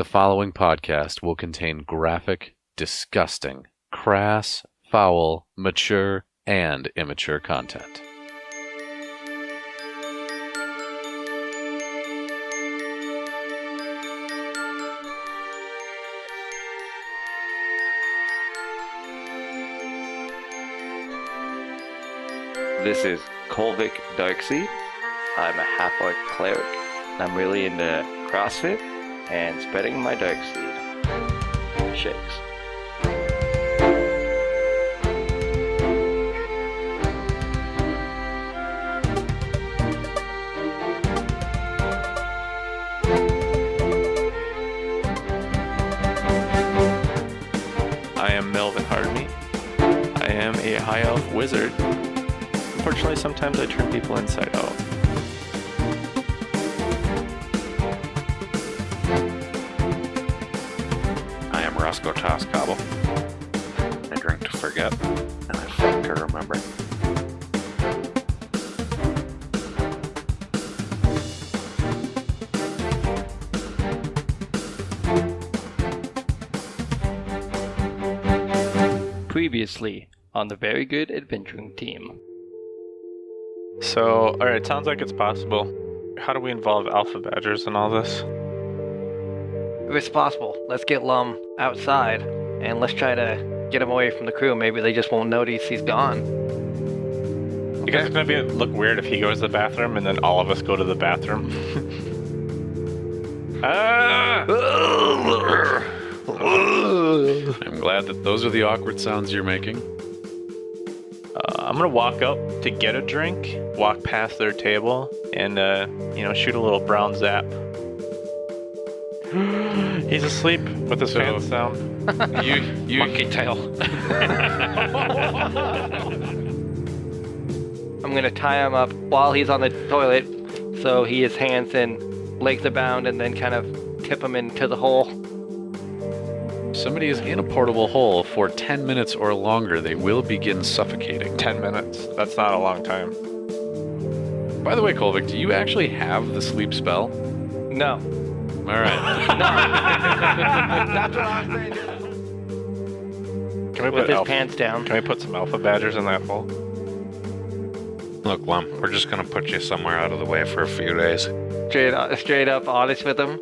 The following podcast will contain graphic, disgusting, crass, foul, mature, and immature content. This is Kolvik Darkseed. I'm a half-orc cleric. I'm really into CrossFit and spreading my dark seed. Shakes. I am Melvin Hardney. I am a high elf wizard. Unfortunately, sometimes I turn people inside out. I am Roscoe Toscobble. I drink to forget, and I fuck to remember. Previously on the Very Good Adventuring Team. So, alright, sounds like it's possible. How do we involve alpha badgers in all this? If it's possible, let's get Lum outside and let's try to get him away from the crew. Maybe they just won't notice he's gone. You guys it's gonna look weird if he goes to the bathroom and then all of us go to the bathroom. I'm glad that those are the awkward sounds you're making. I'm gonna walk up to get a drink, walk past their table, and shoot a little brown zap. He's asleep with his pants down. You monkey tail. I'm gonna tie him up while he's on the toilet so his hands and legs are bound and then kind of tip him into the hole. Somebody is in a portable hole for 10 minutes or longer, they will begin suffocating. 10 minutes. That's not a long time. By the way, Kolvik, do you actually have the sleep spell? No. All right. That's what I'm saying. Can we With put his pants down. Can we put some alpha badgers in that hole? Look, Lum, we're just gonna put you somewhere out of the way for a few days. Straight up honest with him.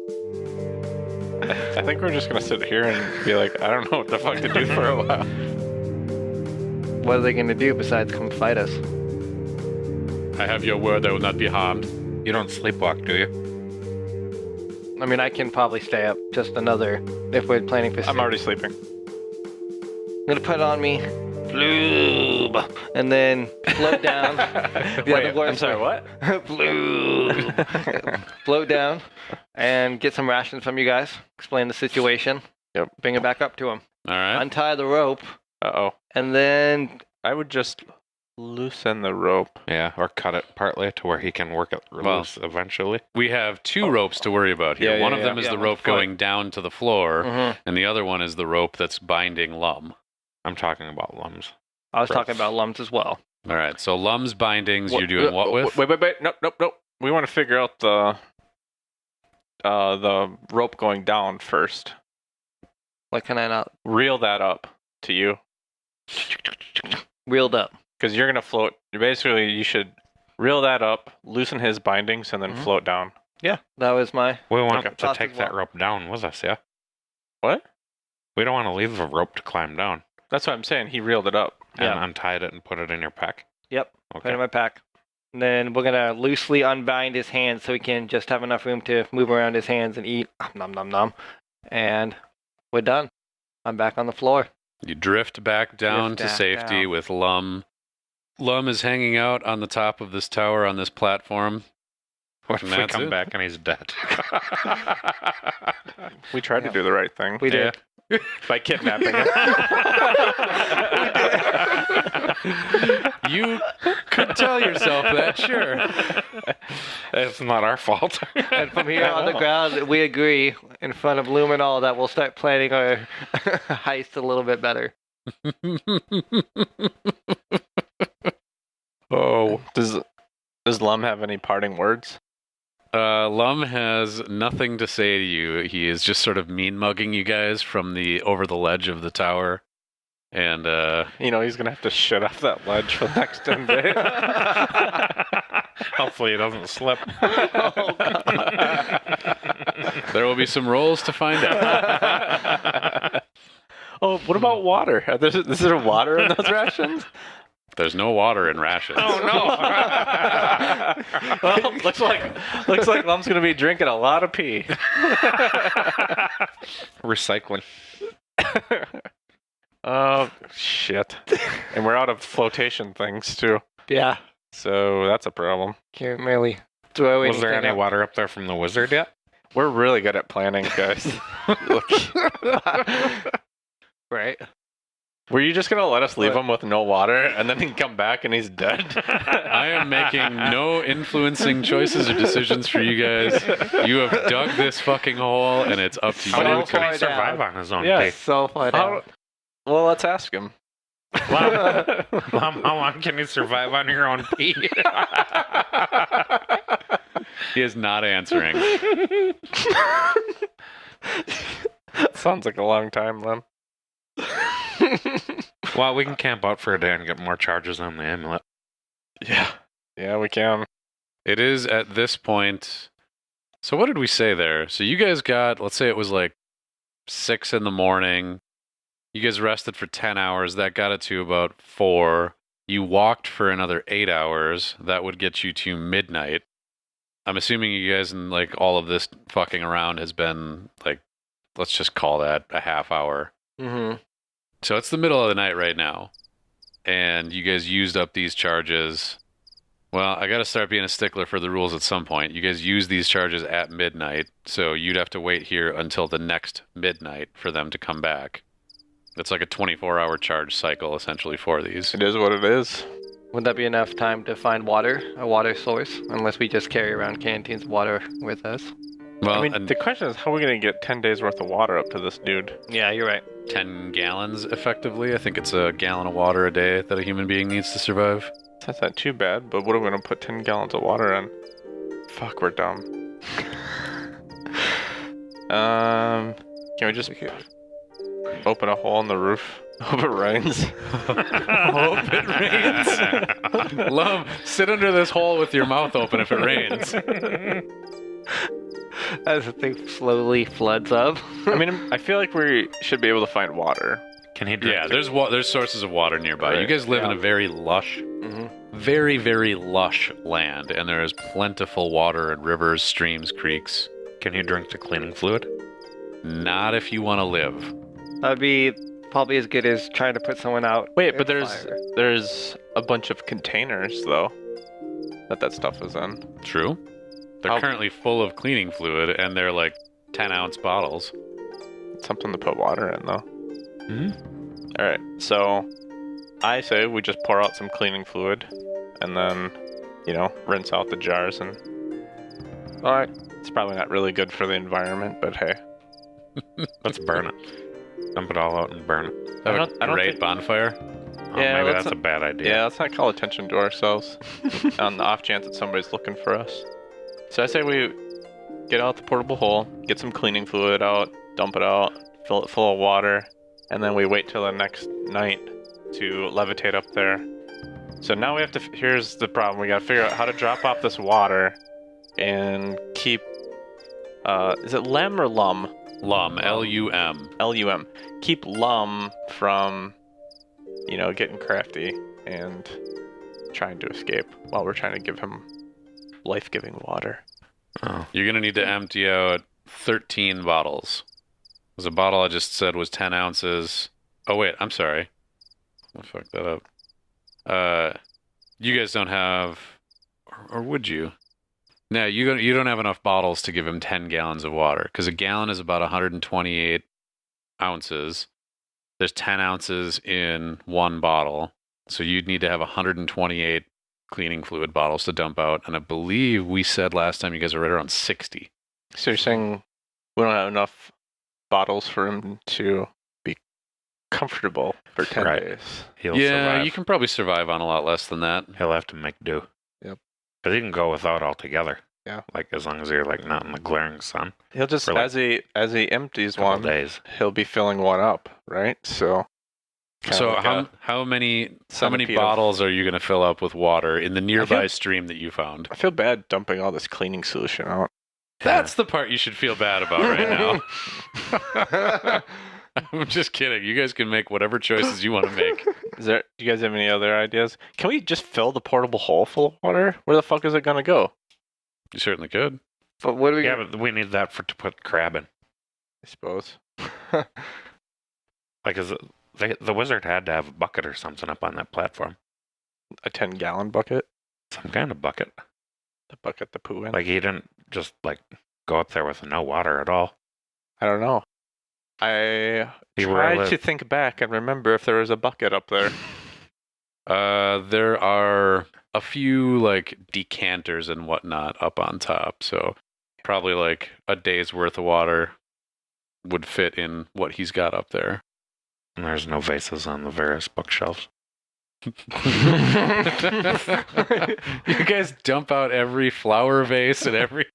I think we're just gonna sit here and be like, I don't know what the fuck to do for a while. What are they gonna do besides come fight us? I have your word I will not be harmed. You don't sleepwalk, do you? I mean, I can probably stay up just another if we're planning for. I'm already sleeping. I'm gonna put on me Bloop and then float down. Wait, I'm sorry, what? Bloop. Float down and get some rations from you guys. Explain the situation. Yep. Bring it back up to him. All right. Untie the rope. Uh-oh. And then I would just loosen the rope. Yeah, or cut it partly to where he can work it loose eventually. We have two ropes to worry about here. Yeah, One yeah, of them yeah. is Yeah, the with rope the foot. going down to the floor, Mhm. and the other one is the rope that's binding Lum. I'm talking about Lum's. I was talking about lumps as well. All right, so Lum's bindings, you're doing what with? Wait. Nope. We want to figure out the rope going down first. What can I not Reel that up to you. reeled up? Because you're going to float. You should reel that up, loosen his bindings, and then Mhm. float down. That was my. We want to Thoughts take as that well. rope down with us, yeah? What? We don't want to leave the rope to climb down. That's what I'm saying. He reeled it up. And Yeah. untied it and put it in your pack. Yep. Put it Okay. in my pack. And then we're gonna loosely unbind his hands so he can just have enough room to move around his hands and eat. Nom nom nom. And we're done. I'm back on the floor. You drift back down Drift to back safety down. with Lum. Lum is hanging out on the top of this tower on this platform. What if And we that's come it. back and he's dead? We tried to do the right thing. We did. By kidnapping him. You could tell yourself that, sure. It's not our fault. And from here on the ground, we agree in front of Luminol that we'll start planning our heist a little bit better. Oh, Does Lum have any parting words? Lum has nothing to say to you. He is just sort of mean mugging you guys from over the ledge of the tower. And He's gonna have to shit off that ledge for the next 10 days. Hopefully, it doesn't slip. there will be some rolls to find out. Oh, what about water? Is there water in those rations? There's no water in rations. Oh no! Well, looks like Lum's gonna be drinking a lot of pee. Recycling. Oh shit! And we're out of flotation things too, Yeah. so that's a problem. Can't really throw Was there anything any up. water up there from the wizard yet? We're really good at planning, guys. Look. Right. Were you just gonna let us leave him with no water, and then he can come back and he's dead? I am making no influencing choices or decisions for you guys. You have dug this fucking hole, and it's up to you. How far could he survive down. on his own Yeah. pee? So far down. Well, let's ask him. Mom, how long can you survive on your own pee? He is not answering. Sounds like a long time, Lem. Well, we can camp out for a day and get more charges on the amulet. Yeah, we can. It is at this point. So what did we say there? So you guys got, let's say it was like 6 in the morning. You guys rested for 10 hours. That got it to about 4. You walked for another 8 hours. That would get you to midnight. I'm assuming you guys and like all of this fucking around has been like, let's just call that a half hour. Mm-hmm. So it's the middle of the night right now. And you guys used up these charges. Well, I got to start being a stickler for the rules at some point. You guys use these charges at midnight, so you'd have to wait here until the next midnight for them to come back. It's like a 24-hour charge cycle, essentially, for these. It is what it is. Would that be enough time to find water, a water source, unless we just carry around canteens of water with us? Well, I mean, and the question is, how are we going to get 10 days worth of water up to this dude? Yeah, you're right. 10 gallons, effectively. I think it's a gallon of water a day that a human being needs to survive. That's not too bad, but what are we going to put 10 gallons of water in? Fuck, we're dumb. Can we just open a hole in the roof? Hope it rains. Hope it rains. Love, sit under this hole with your mouth open if it rains. As the thing slowly floods up. I mean, I feel like we should be able to find water. Can he drink? Yeah, there's sources of water nearby. Right, You guys live in yeah. a very lush, very, very lush land, and there is plentiful water and rivers, streams, creeks. Can you drink the cleaning fluid? Not if you want to live. That'd be probably as good as trying to put someone out. Wait, in but fire. there's a bunch of containers, though, that stuff is in. True. They're How- currently full of cleaning fluid, and they're like 10-ounce bottles. Something to put water in, though. Mm-hmm. All right, so I say we just pour out some cleaning fluid, and then, rinse out the jars. And all right, it's probably not really good for the environment, but hey, Let's burn it. Dump it all out and burn it. Have I a don't great think- bonfire. Oh, Yeah, maybe let's that's a bad idea. yeah, let's not call attention to ourselves on the off chance that somebody's looking for us. So I say we get out the portable hole, get some cleaning fluid out, dump it out, fill it full of water, and then we wait till the next night to levitate up there. So now we have to, here's the problem, we gotta figure out how to drop off this water and keep, is it Lem or Lum? Lum, L-U-M. L-U-M. Keep Lum from, getting crafty and trying to escape while we're trying to give him life-giving water. Oh. You're going to need to empty out 13 bottles. Because a bottle I just said was 10 ounces. Oh, wait, I'm sorry. I fucked that up. You guys don't have... Or would you? No, you don't have enough bottles to give him 10 gallons of water. Because a gallon is about 128 ounces. There's 10 ounces in one bottle. So you'd need to have 128 cleaning fluid bottles to dump out. And I believe we said last time you guys are right around 60. So you're saying we don't have enough bottles for him to be comfortable for 10 Right. days. He'll Yeah, survive. you can probably survive on a lot less than that. He'll have to make do. Yep. Because he can go without altogether. Yeah. Like as long as you're like not in the glaring sun. He'll just For, like, as he empties Couple one, days. he'll be filling one up, right? So. So Kinda like how many centipede of- bottles are you going to fill up with water in the nearby feel- stream that you found? I feel bad dumping all this cleaning solution out. That's the part you should feel bad about right now. I'm just kidding. You guys can make whatever choices you want to make. Do you guys have any other ideas? Can we just fill the portable hole full of water? Where the fuck is it gonna go? You certainly could. But what do we? Yeah, but we need that to put crab in. I suppose. Like, the wizard had to have a bucket or something up on that platform. A 10-gallon bucket. Some kind of bucket. The bucket to poo in. Like, he didn't just, like, go up there with no water at all. I don't know. I He tried really- to think back and remember if there was a bucket up there. There are a few like decanters and whatnot up on top, so probably like a day's worth of water would fit in what he's got up there. And there's no vases on the various bookshelves. You guys dump out every flower vase and every.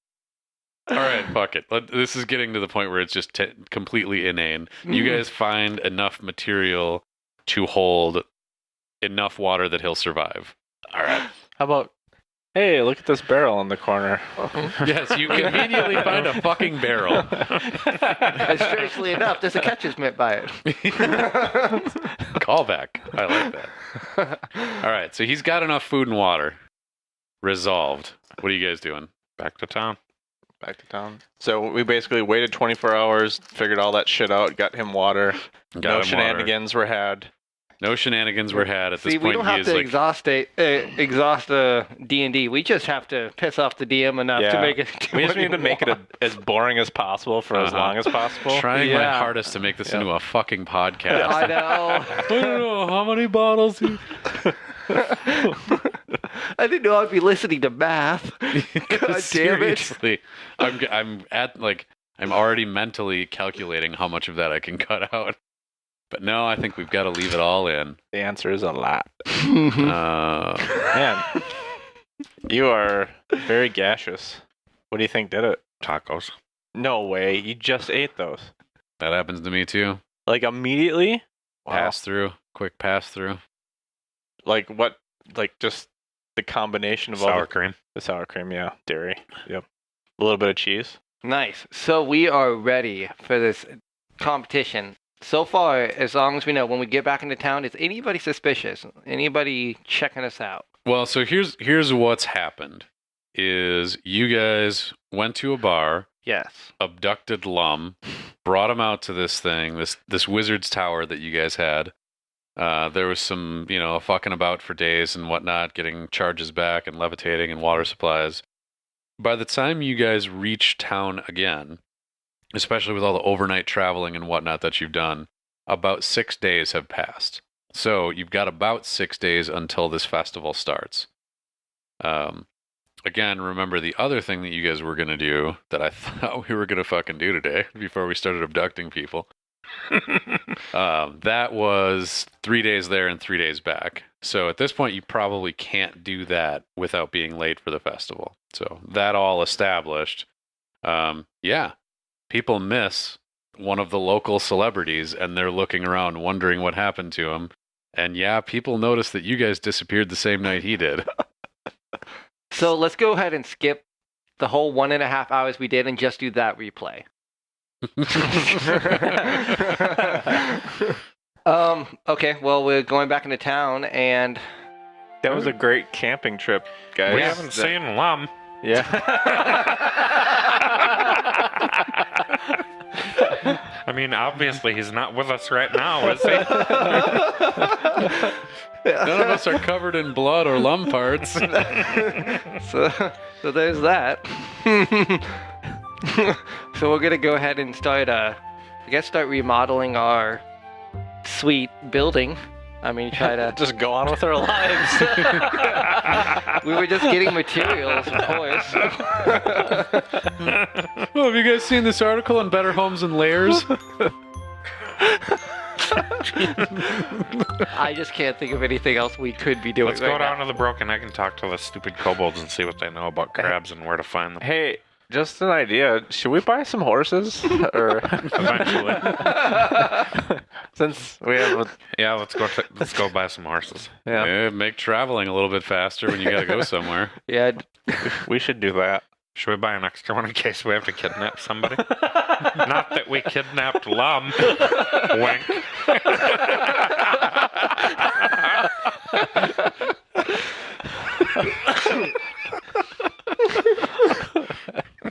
All right, fuck it. This is getting to the point where it's just completely inane. You guys find enough material to hold enough water that he'll survive. All right. How about, hey, look at this barrel in the corner. Yes, you conveniently find a fucking barrel. And strangely enough, there's a catcher's mitt by it. Callback. I like that. All right, so he's got enough food and water. Resolved. What are you guys doing? Back to town. Back to town. So we basically waited 24 hours, figured all that shit out, got him water. Got No him shenanigans were had. No shenanigans were had at this See, we point. don't He have is to like, exhaust D&D. We just have to piss off the DM enough to Yeah. make it. We just need to make it as boring as possible for as Uh-huh. long as possible. trying my Yeah. hardest to make this Yeah. into a fucking podcast. I know. I don't know how many bottles. I didn't know I'd be listening to math. God damn it. Seriously, I'm already mentally calculating how much of that I can cut out. But no, I think we've got to leave it all in. The answer is a lot. Uh, Man, you are very gaseous. What do you think did it? Tacos. No way. You just ate those. that happens to me too. Like immediately? Pass through, quick pass through. Like what? Like just the combination of all Sour cream. the sour cream, yeah. Dairy. Yep. A little bit of cheese. Nice. So we are ready for this competition. So far, as long as we know, when we get back into town, is anybody suspicious? Anybody checking us out? Well, so here's what's happened. Is you guys went to a bar, Yes. abducted Lum, brought him out to this thing, this wizard's tower that you guys had. There was some, fucking about for days and whatnot, getting charges back and levitating and water supplies. By the time you guys reach town again, especially with all the overnight traveling and whatnot that you've done, about 6 days have passed. So you've got about 6 days until this festival starts. Again, remember the other thing that you guys were going to do that I thought we were going to fucking do today before we started abducting people. That was 3 days there and 3 days back. So at this point, you probably can't do that without being late for the festival. So that all established. Yeah, people miss one of the local celebrities and they're looking around wondering what happened to him. And yeah, people noticed that you guys disappeared the same night he did. So let's go ahead and skip the whole 1.5 hours we did and just do that replay. Okay, well, we're going back into town, and That was a great camping trip, guys. We haven't seen Lum. Yeah. I mean, obviously he's not with us right now, is he? None of us are covered in blood or lum parts. so there's that. So we're gonna go ahead and start, start remodeling our sweet building. I mean, try to. Just go on with our lives. We were just getting materials, of course. Oh, have you guys seen this article on Better Homes and Layers? I just can't think of anything else we could be doing. Let's go down to the Broken Egg and talk to the stupid kobolds and see what they know about crabs and where to find them. Hey, just an idea. Should we buy some horses? Or Eventually. Since we have Yeah, let's go buy some horses. Yeah, make traveling a little bit faster when you gotta go somewhere. Yeah, we should do that. Should we buy an extra one in case we have to kidnap somebody? Not that we kidnapped Lum. Wink.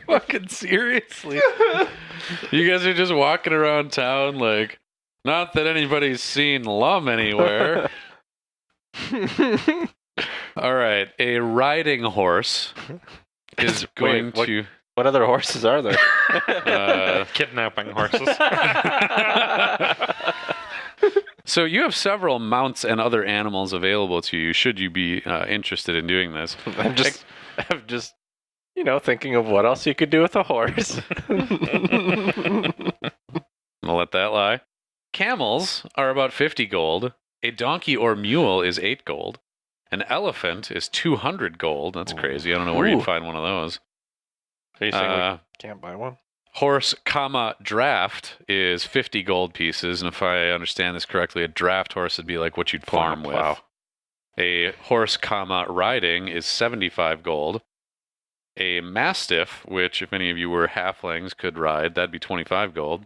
Fucking seriously. You guys are just walking around town like, not that anybody's seen Lum anywhere. All right, a riding horse is going to... What other horses are there? Kidnapping horses. So you have several mounts and other animals available to you should you be interested in doing this. I'm just, thinking of what else you could do with a horse. I'll let that lie. Camels are about 50 gold. A donkey or mule is 8 gold. An elephant is 200 gold. That's crazy. I don't know where you'd find one of those. Are you saying we can't buy one? Horse, draft is 50 gold pieces. And if I understand this correctly, a draft horse would be like what you'd farm with. A horse, riding is 75 gold. A mastiff, which if any of you were halflings could ride, that'd be 25 gold.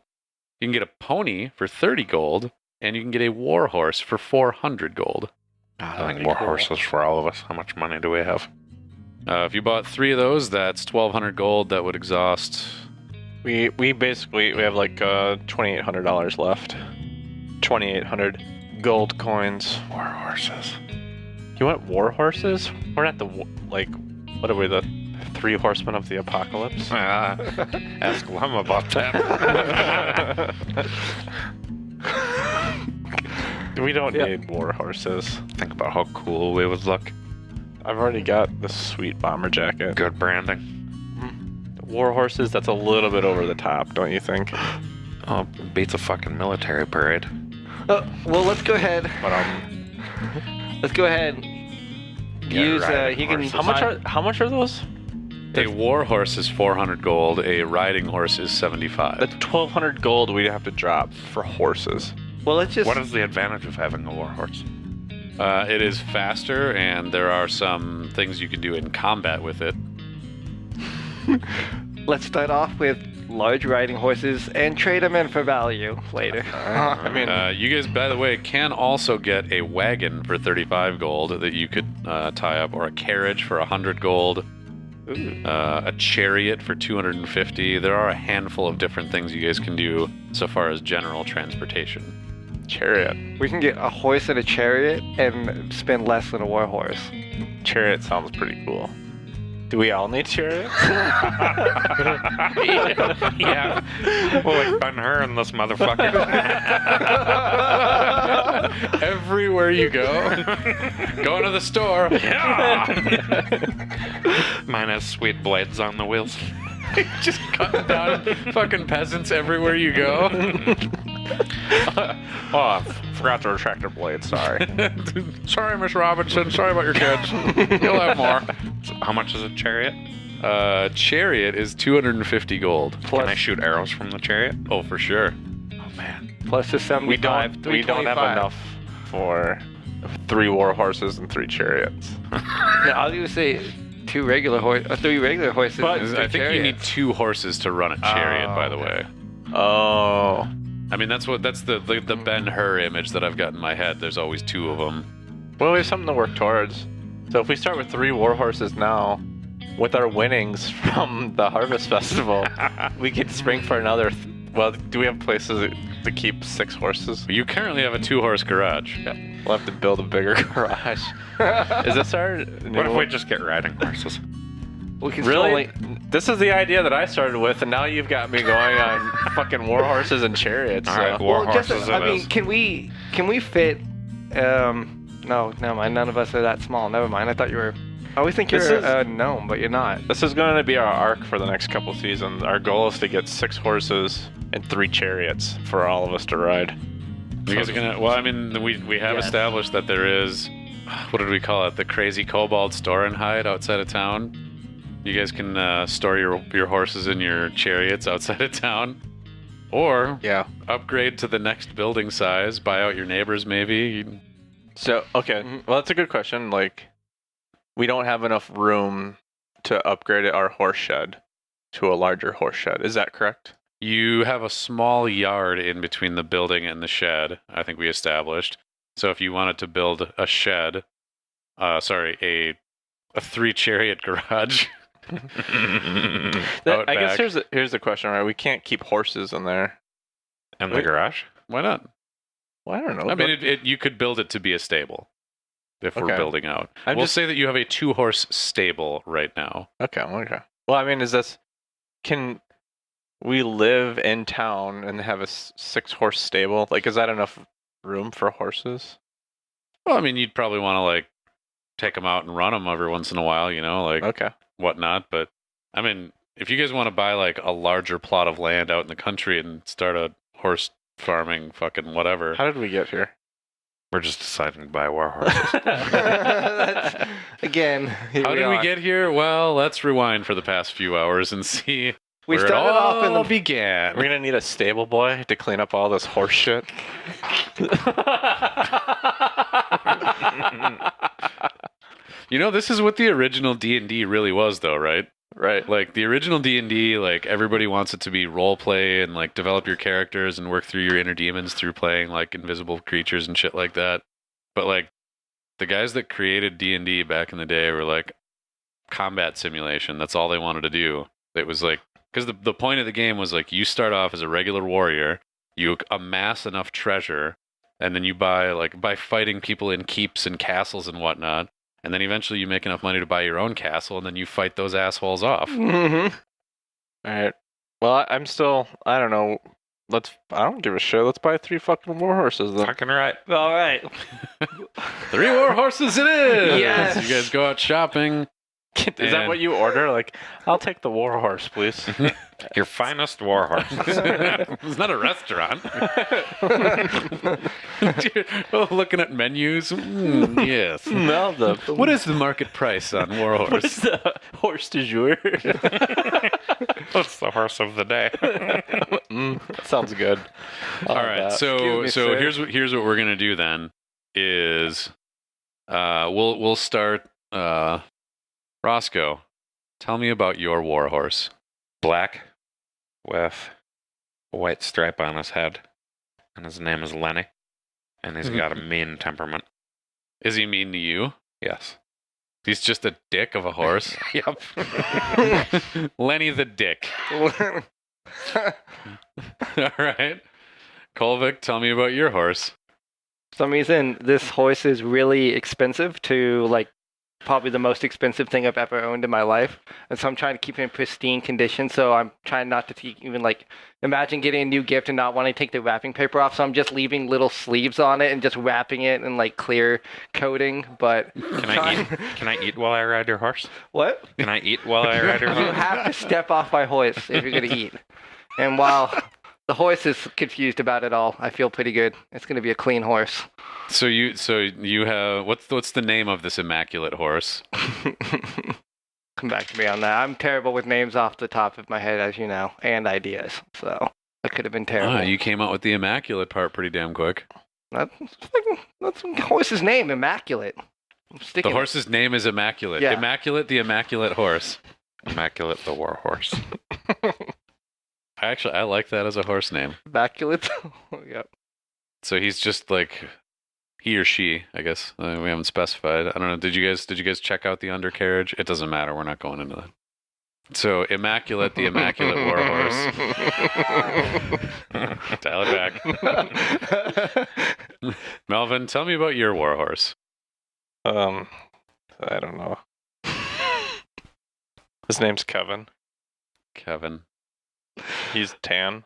You can get a pony for 30 gold, and you can get a war horse for 400 gold. I think more horses for all of us. How much money do we have? If you bought 3 of those, that's 1,200 gold. That would exhaust... We have like $2,800 left. 2,800 gold coins. War horses. You want war horses? We're not what are we, the 3 horsemen of the apocalypse? Ask Lum about that. We don't need war horses. Think about how cool we would look. I've already got the sweet bomber jacket. Good branding. War horses, that's a little bit over the top, don't you think? Oh, beats a fucking military parade. well, let's go ahead. But Let's go ahead. Use he can. How much are those? A war horse is 400 gold. A riding horse is 75. The 1,200 gold we'd have to drop for horses. Well, let's just. What is the advantage of having a war horse? It is faster, and there are some things you can do in combat with it. Let's start off with large riding horses and trade them in for value later. I mean, you guys, by the way, can also get a wagon for 35 gold that you could tie up, or a carriage for 100 gold, a chariot for 250. There are a handful of different things you guys can do so far as general transportation. chariot. We can get a horse and a chariot and spend less than a war horse. Chariot sounds pretty cool. Do we all need chariots? Yeah. We'll like Ben-Hur in this motherfucker. Everywhere you go. Going to the store. Yeah. Mine has sweet blades on the wheels. Just cutting down fucking peasants everywhere you go. Oh, I forgot to retract her blade, sorry. Sorry, Miss Robinson. Sorry about your kids. You'll have more. How much is a chariot? Chariot is 250 gold. Can I shoot arrows from the chariot? Oh, for sure. Oh, man. Plus the 75. We don't have enough for 3 war horses and 3 chariots. Yeah, I was going to say 3 regular horses. But and I think chariots. you need 2 horses to run a chariot, by the way. Oh. I mean, that's the Ben-Hur image that I've got in my head. There's always 2 of them. Well, we have something to work towards. So if we start with 3 war horses now, with our winnings from the Harvest Festival, we could spring for another. Well, do we have places to keep 6 horses? You currently have a 2-horse garage. Yeah. We'll have to build a bigger garage. Is this our? What if we just get riding horses? We can Really? This is the idea that I started with, and now you've got me going on fucking war horses and chariots. All right, so- war Well, just, horses I it mean, is. can we fit? No, never mind. None of us are that small. Never mind. I thought you were. I always think This you're is- a gnome, but you're not. This is going to be our arc for the next couple seasons. Our goal is to get 6 horses and 3 chariots for all of us to ride. You guys are gonna. Well, I mean, we have Yes. established that there is. What did we call it? The crazy kobold store and hide outside of town. You guys can store your horses and your chariots outside of town, or Yeah. upgrade to the next building size. Buy out your neighbors, maybe. So, okay. Well, that's a good question. Like, we don't have enough room to upgrade our horse shed to a larger horse shed. Is that correct? You have a small yard in between the building and the shed. I think we established. So if you wanted to build a shed, a 3-chariot garage. I out guess back. here's the question, right? We can't keep horses in there. In the garage? Why not? Well, I don't know. I mean, you could build it to be a stable if we're Okay. building out. I'm We'll just- say that you have a 2-horse stable right now. Okay. Well, I mean, can we live in town and have a 6-horse stable? Like, is that enough room for horses? Well, I mean, you'd probably want to like take them out and run them every once in a while, like Okay. whatnot. But I mean, if you guys want to buy like a larger plot of land out in the country and start a horse farming, fucking whatever. How did we get here? We're just deciding to buy war horses. That's, again, here How did we are. get here? Well, let's rewind for the past few hours and see We where started it off in all the began. We're gonna need a stable boy to clean up all this horse shit. This is what the original D&D really was, though, right? Right. Like the original D&D, like everybody wants it to be role play and like develop your characters and work through your inner demons through playing like invisible creatures and shit like that. But like the guys that created D&D back in the day were like combat simulation. That's all they wanted to do. It was like because the point of the game was like you start off as a regular warrior, you amass enough treasure, and then you by fighting people in keeps and castles and whatnot. And then eventually you make enough money to buy your own castle, and then you fight those assholes off. Mhm. All right. Well, I'm still. I don't know. I don't give a shit. Let's buy 3 fucking war horses then. Fucking right. All right. 3 war horses it is! Yes. You guys go out shopping. Is that And- what you order? Like, I'll take the war horse, please. Your finest war horse. It's not a restaurant. Looking at menus. Yes. No, What is the market price on war what is horse? the horse du jour? What's the horse of the day? That sounds good. All right. Excuse So me, sir. here's what we're gonna do then. Is we'll start. Roscoe, tell me about your war horse. Black with a white stripe on his head. And his name is Lenny. And he's got a mean temperament. Is he mean to you? Yes. He's just a dick of a horse. Yep. Lenny the dick. All right. Kolvik, tell me about your horse. For some reason, this horse is really expensive to probably the most expensive thing I've ever owned in my life. And so I'm trying to keep it in pristine condition. So I'm trying not to even imagine getting a new gift and not wanting to take the wrapping paper off. So I'm just leaving little sleeves on it and just wrapping it in clear coating. But Can I eat while I ride your horse? What? Can I eat while I ride your You horse? have to step off my horse if you're going to eat. And while the horse is confused about it all, I feel pretty good. It's going to be a clean horse. So you have what's the name of this immaculate horse? Come back to me on that. I'm terrible with names off the top of my head, as you know, and ideas. So that could have been terrible. You came out with the immaculate part pretty damn quick. That's the horse's name, Immaculate. I'm The sticking. horse's name is Immaculate. Yeah. Immaculate, the immaculate horse. Immaculate the war horse. I like that as a horse name. Immaculate. Yep. So he's just like he or she, I guess. We haven't specified. I don't know. Did you guys check out the undercarriage? It doesn't matter. We're not going into that. So Immaculate, the immaculate war horse. Dial it back. Melvin, tell me about your war horse. I don't know. His name's Kevin. Kevin. He's tan.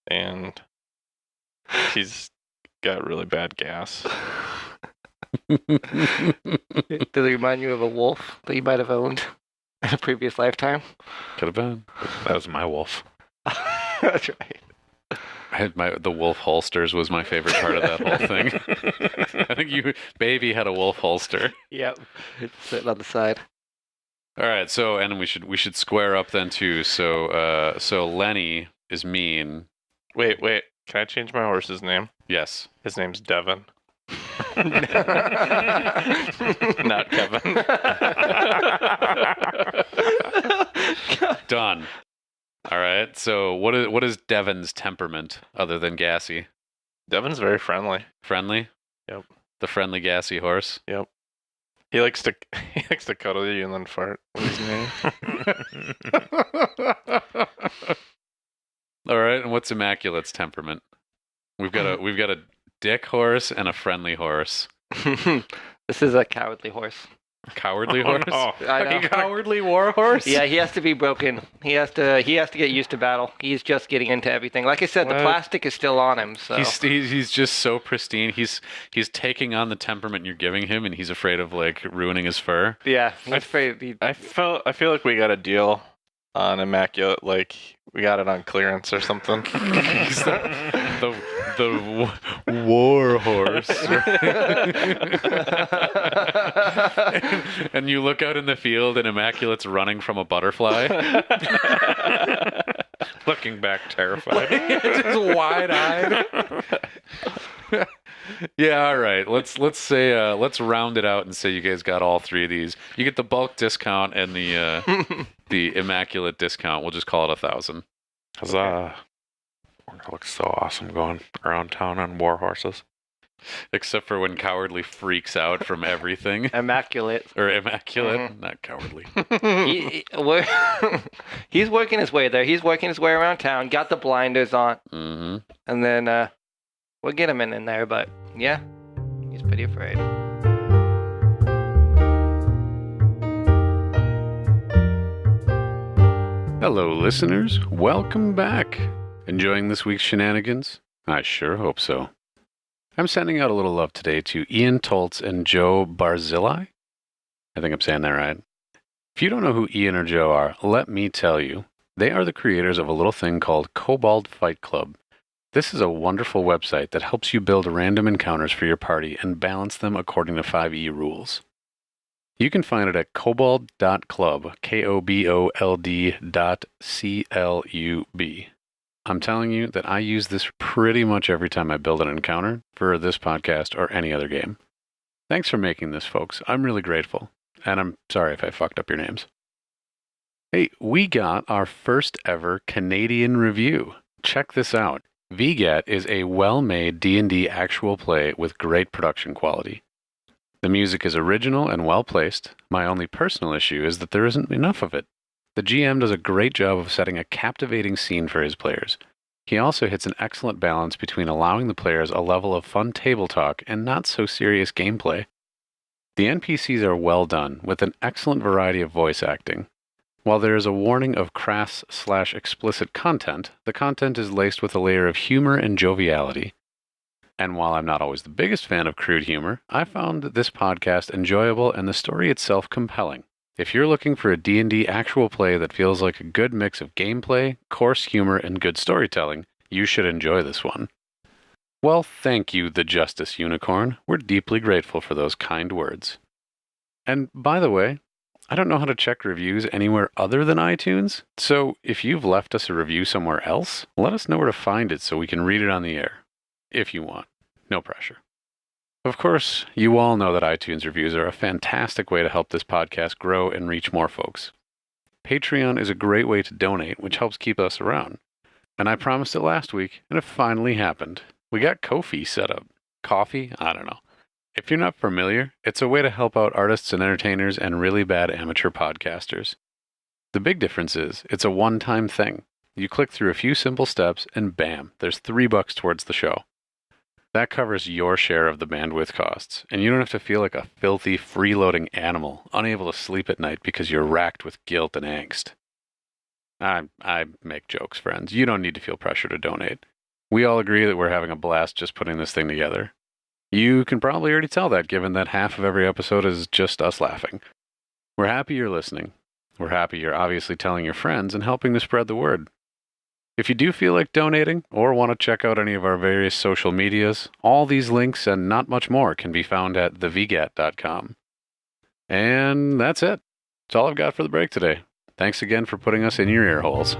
And he's got really bad gas. Does it remind you of a wolf that you might have owned in a previous lifetime? Could have been. That was my wolf. That's right. The wolf holsters was my favorite part of that whole thing. I think baby had a wolf holster. Yep. It's sitting on the side. All right, so and we should square up then too. So Lenny is mean. Wait. Can I change my horse's name? Yes. His name's Devin. Not Kevin. Done. All right. So what is Devin's temperament other than gassy? Devin's very friendly. Friendly? Yep. The friendly gassy horse? Yep. He likes to cuddle you and then fart with his name. All right. And what's Immaculate's temperament? We've got a dick horse and a friendly horse. This is a cowardly horse. Cowardly horse? No. I know. A cowardly war horse? Yeah, he has to be broken. He has to get used to battle. He's just getting into everything. Like I said, the What? plastic is still on him. So He's just so pristine. He's taking on the temperament you're giving him, and he's afraid of like ruining his fur. yeah, he's afraid. I feel like we got a deal on Immaculate, like we got it on clearance or something. He's the war horse. And you look out in the field, and Immaculate's running from a butterfly. Looking back terrified. Just wide-eyed. Yeah, all right. Let's say let's round it out and say you guys got all three of these. You get the bulk discount and the Immaculate discount. We'll just call it 1,000. Huzzah. We're gonna look so awesome going around town on war horses. Except for when Cowardly freaks out from everything. Immaculate. Or Immaculate, not Cowardly. He's working his way there. He's working his way around town. Got the blinders on, Mm-hmm. and then we'll get him in there. But yeah, he's pretty afraid. Hello, listeners. Welcome back. Enjoying this week's shenanigans? I sure hope so. I'm sending out a little love today to Ian Toltz and Joe Barzilai. I think I'm saying that right. If you don't know who Ian or Joe are, let me tell you. They are the creators of a little thing called Kobold Fight Club. This is a wonderful website that helps you build random encounters for your party and balance them according to 5e rules. You can find it at kobold.club, KOBOLD.CLUB. I'm telling you that I use this pretty much every time I build an encounter for this podcast or any other game. Thanks for making this, folks. I'm really grateful. And I'm sorry if I fucked up your names. Hey, we got our first ever Canadian review. Check this out. VGAT is a well-made D&D actual play with great production quality. The music is original and well-placed. My only personal issue is that there isn't enough of it. The GM does a great job of setting a captivating scene for his players. He also hits an excellent balance between allowing the players a level of fun table talk and not so serious gameplay. The NPCs are well done, with an excellent variety of voice acting. While there is a warning of crass/explicit content, the content is laced with a layer of humor and joviality. And while I'm not always the biggest fan of crude humor, I found this podcast enjoyable and the story itself compelling. If you're looking for a D&D actual play that feels like a good mix of gameplay, coarse humor, and good storytelling, you should enjoy this one. Well, thank you, the Justice Unicorn. We're deeply grateful for those kind words. And by the way, I don't know how to check reviews anywhere other than iTunes, so if you've left us a review somewhere else, let us know where to find it so we can read it on the air. If you want. No pressure. Of course, you all know that iTunes reviews are a fantastic way to help this podcast grow and reach more folks. Patreon is a great way to donate, which helps keep us around. And I promised it last week, and it finally happened. We got Ko-fi set up. Coffee? I don't know. If you're not familiar, it's a way to help out artists and entertainers and really bad amateur podcasters. The big difference is, it's a one-time thing. You click through a few simple steps, and bam, there's $3 towards the show. That covers your share of the bandwidth costs, and you don't have to feel like a filthy, freeloading animal, unable to sleep at night because you're racked with guilt and angst. I make jokes, friends. You don't need to feel pressure to donate. We all agree that we're having a blast just putting this thing together. You can probably already tell that, given that half of every episode is just us laughing. We're happy you're listening. We're happy you're obviously telling your friends and helping to spread the word. If you do feel like donating or want to check out any of our various social medias, all these links and not much more can be found at thevgat.com. And that's it. That's all I've got for the break today. Thanks again for putting us in your ear holes.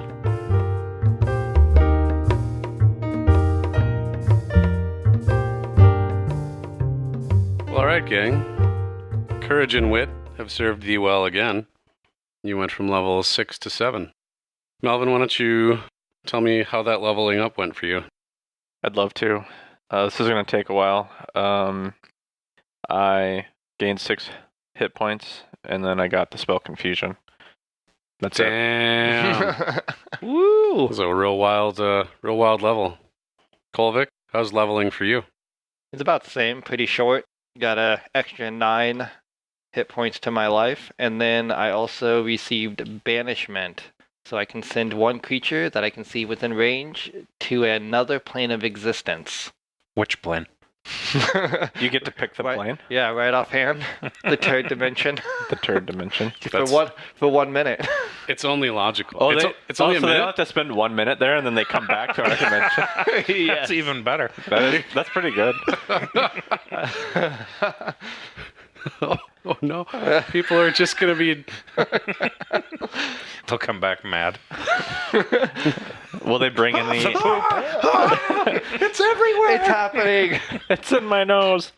Well, all right, gang. Courage and wit have served thee well again. You went from level 6 to 7. Melvin, why don't you tell me how that leveling up went for you? I'd love to. This is going to take a while. I gained 6 hit points, and then I got the spell Confusion. That's it. Damn. Woo! It was a real wild level. Kolvik, how's leveling for you? It's about the same, pretty short. Got a extra 9 hit points to my life, and then I also received Banishment. So I can send one creature that I can see within range to another plane of existence. Which plane? You get to pick the Right. plane, Yeah, right offhand. The third dimension. the third dimension. for 1 minute. It's only logical. Oh, it's only a so they minute. have to spend 1 minute there, and then they come back to our dimension. Yes. That's even better. That's pretty good. Oh no. People are just going to be... They'll come back mad. Will they bring in the? It's everywhere. It's happening. It's in my nose.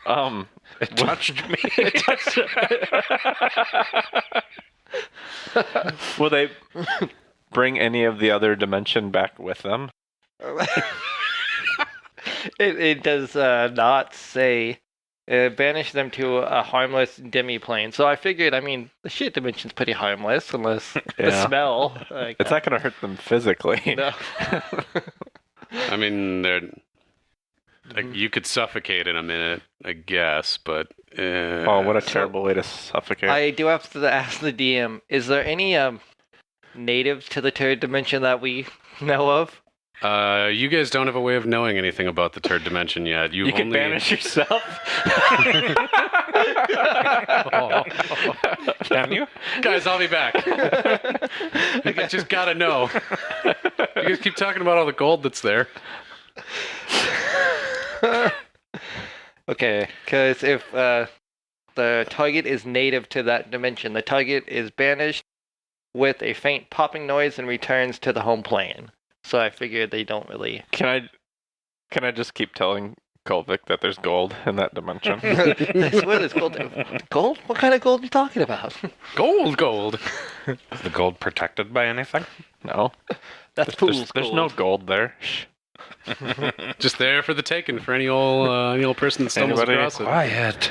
It touched me. Will they bring any of the other dimension back with them? It does not say banish them to a harmless demi-plane. So I figured, I mean, the shit dimension's pretty harmless unless the Yeah. smell. Like, It's not going to hurt them physically. no. I mean, they're... Like, you could suffocate in a minute, I guess, but... Oh, what a terrible way to suffocate. I do have to ask the DM, is there any natives to the third dimension that we know of? You guys don't have a way of knowing anything about the third dimension yet. You can banish yourself. Can you? Guys, I'll be back. I just gotta know. You guys keep talking about all the gold that's there. Okay, because if the target is native to that dimension, the target is banished with a faint popping noise and returns to the home plane. So I figured they don't really... Can I just keep telling Kolvik that there's gold in that dimension? I swear there's gold. Gold? What kind of gold are you talking about? Gold. Is the gold protected by anything? No. That's fool's There's no gold there. Shh. Just there for the taking for any old person that stumbles Anybody? across it. Quiet.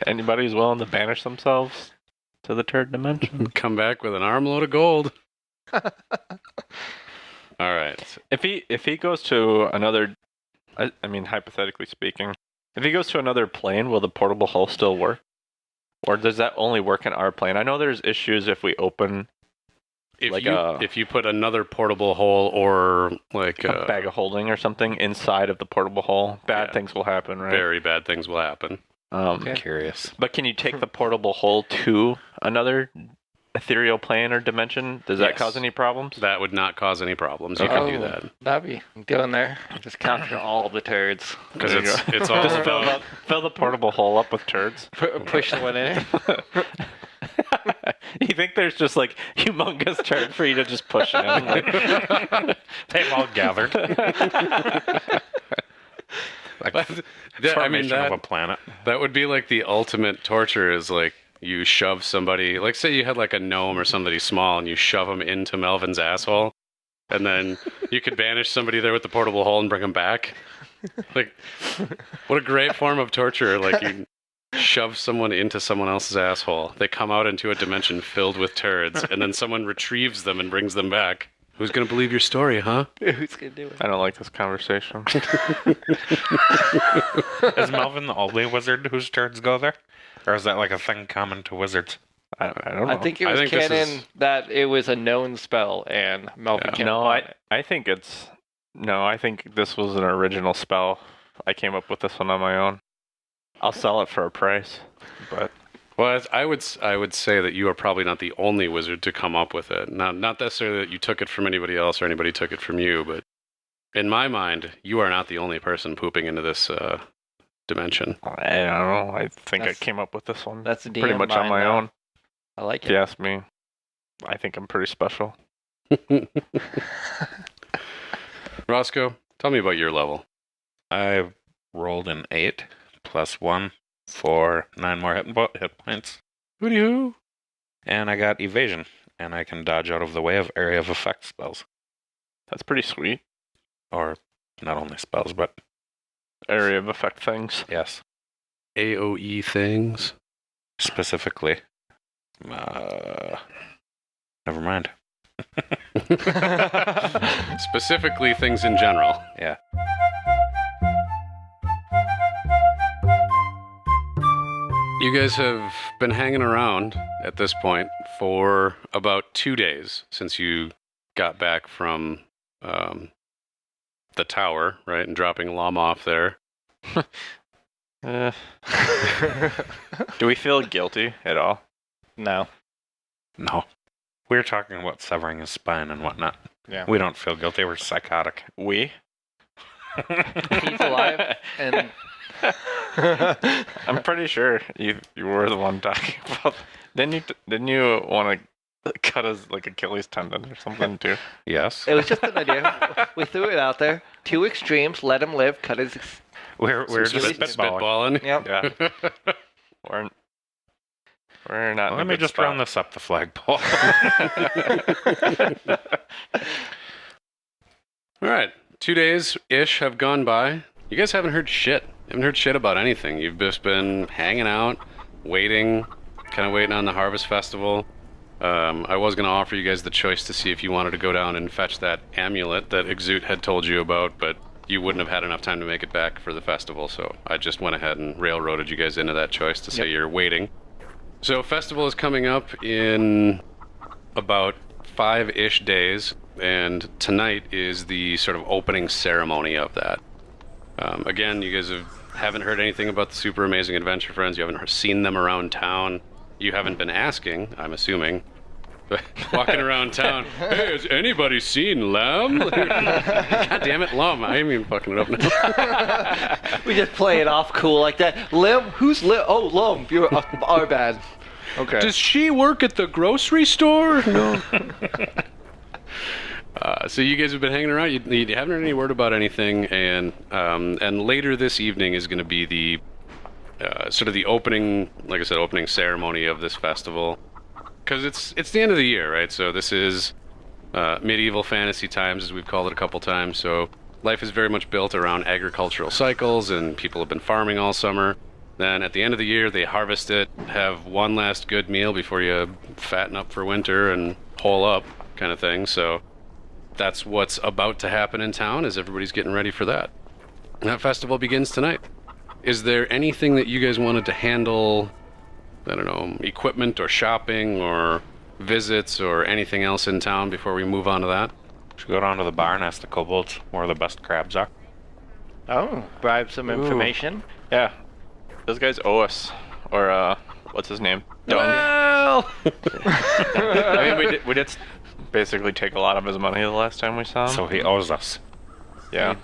Anybody who's willing to banish themselves to the third dimension. Come back with an armload of gold. All right. If he goes to another, I mean, hypothetically speaking, if he goes to another plane, will the portable hull still work? Or does that only work in our plane? I know there's issues if we open If you put another portable hole or like a bag of holding or something inside of the portable hull, bad Yeah. things will happen, right? very bad things will happen. I'm curious. But can you take the portable hull to another ethereal plane or dimension? Does that Yes. cause any problems? That would not cause any problems. You can do that That'd be going there. Just capture all the turds. because There you it's all Just about. fill the portable hull up with turds. Push one in. You think there's just like humongous turd for you to just push in? Like, They've all gathered. Like Yeah, I mean formation of a that planet. would be like the ultimate torture. Is like you shove somebody. Like say you had like a gnome or somebody small, and you shove them into Melvin's asshole, and then you could banish somebody there with the portable hole and bring them back. Like, what a great form of torture! Like you shove someone into someone else's asshole. They come out into a dimension filled with turds, and then someone retrieves them and brings them back. Who's gonna believe your story, huh? Who's gonna do it? I don't like this conversation. Is Melvin the only wizard whose turns go there? Or is that like a thing common to wizards? I don't know. I think it I was think this canon is- that it was a known spell, and Melvin Yeah. came No, upon it. I think it's no. I think this was an original spell. I came up with this one on my own. I'll sell it for a price, but Well, I would say that you are probably not the only wizard to come up with it. Not necessarily that you took it from anybody else or anybody took it from you, but in my mind, you are not the only person pooping into this dimension. I don't know. I think That's- I came up with this one That's the DM pretty much on mind my now. own. I like If you it. ask me, I think I'm pretty special. Roscoe, tell me about your level. I rolled an 8 plus 1 for 9 more hit points. Hooty hoo. And I got evasion, and I can dodge out of the way of area of effect spells. That's pretty sweet. Or not only spells, but Area of effect things. yes, AOE things. specifically. Never mind. Specifically, things in general. Yeah. You guys have been hanging around at this point for about 2 days since you got back from the tower, right, and dropping Lom off there. Do we feel guilty at all? No. No. We're talking about severing his spine and whatnot. Yeah. We don't feel guilty. We're psychotic. We? He's alive, and I'm pretty sure you were the one talking about. Didn't you want to cut his like Achilles tendon or something too? Yes. it was just an idea. We threw it out there. 2 extremes. Let him live. Cut his. We're just spitballing. spitballing. Yep. Yeah. We're not. in a Let me good just spot. round this up the flagpole. All right, 2 days-ish have gone by. You guys haven't heard shit. You haven't heard shit about anything. You've just been hanging out, waiting, kind of waiting on the Harvest Festival. I was going to offer you guys the choice to see if you wanted to go down and fetch that amulet that Exute had told you about, but you wouldn't have had enough time to make it back for the festival, so I just went ahead and railroaded you guys into that choice to say you're waiting. So festival is coming up in about 5-ish days, and tonight is the sort of opening ceremony of that. Again, you guys haven't heard anything about the Super Amazing Adventure Friends. You haven't seen them around town. You haven't been asking, I'm assuming. Walking around town, hey, has anybody seen Lamb? God damn it, Lum. I ain't even fucking it up now. We just play it off cool like that. Lim? Who's Lim? Oh, Lum. You're our bad. Okay. Does she work at the grocery store? No. So you guys have been hanging around. You haven't heard any word about anything, and later this evening is going to be the sort of the opening, like I said, opening ceremony of this festival. Because it's the end of the year, right? So this is medieval fantasy times, as we've called it a couple times. So life is very much built around agricultural cycles, and people have been farming all summer. Then at the end of the year, they harvest it, have one last good meal before you fatten up for winter and hole up, kind of thing. So that's what's about to happen in town, as everybody's getting ready for that. And that festival begins tonight. Is there anything that you guys wanted to handle? I don't know, equipment or shopping or visits or anything else in town before we move on to that? Should go down to the bar and ask the kobolds where the best crabs are. Oh, bribe some information. Yeah. Those guys owe us. Or what's his name? Dung. Well, I mean, we did basically take a lot of his money the last time we saw him. So he owes us. Yeah.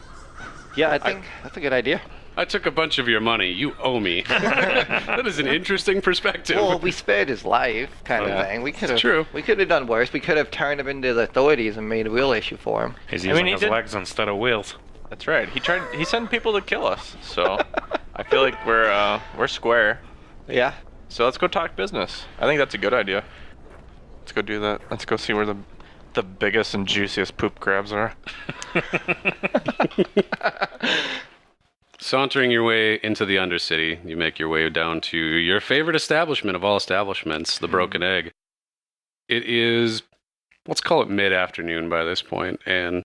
yeah, I think that's a good idea. I took a bunch of your money. You owe me. That is an interesting perspective. Well, we spared his life, kind of thing. We could have. true. We could have done worse. We could have turned him into the authorities and made a real issue for him. He's I using mean, he his did- legs instead of wheels. That's right. He sent people to kill us. So I feel like we're square. Yeah. So let's go talk business. I think that's a good idea. Let's go do that. Let's go see where the biggest and juiciest poop crabs are. Sauntering your way into the Undercity, you make your way down to your favorite establishment of all establishments, the Broken Egg. It is, let's call it mid-afternoon by this point, and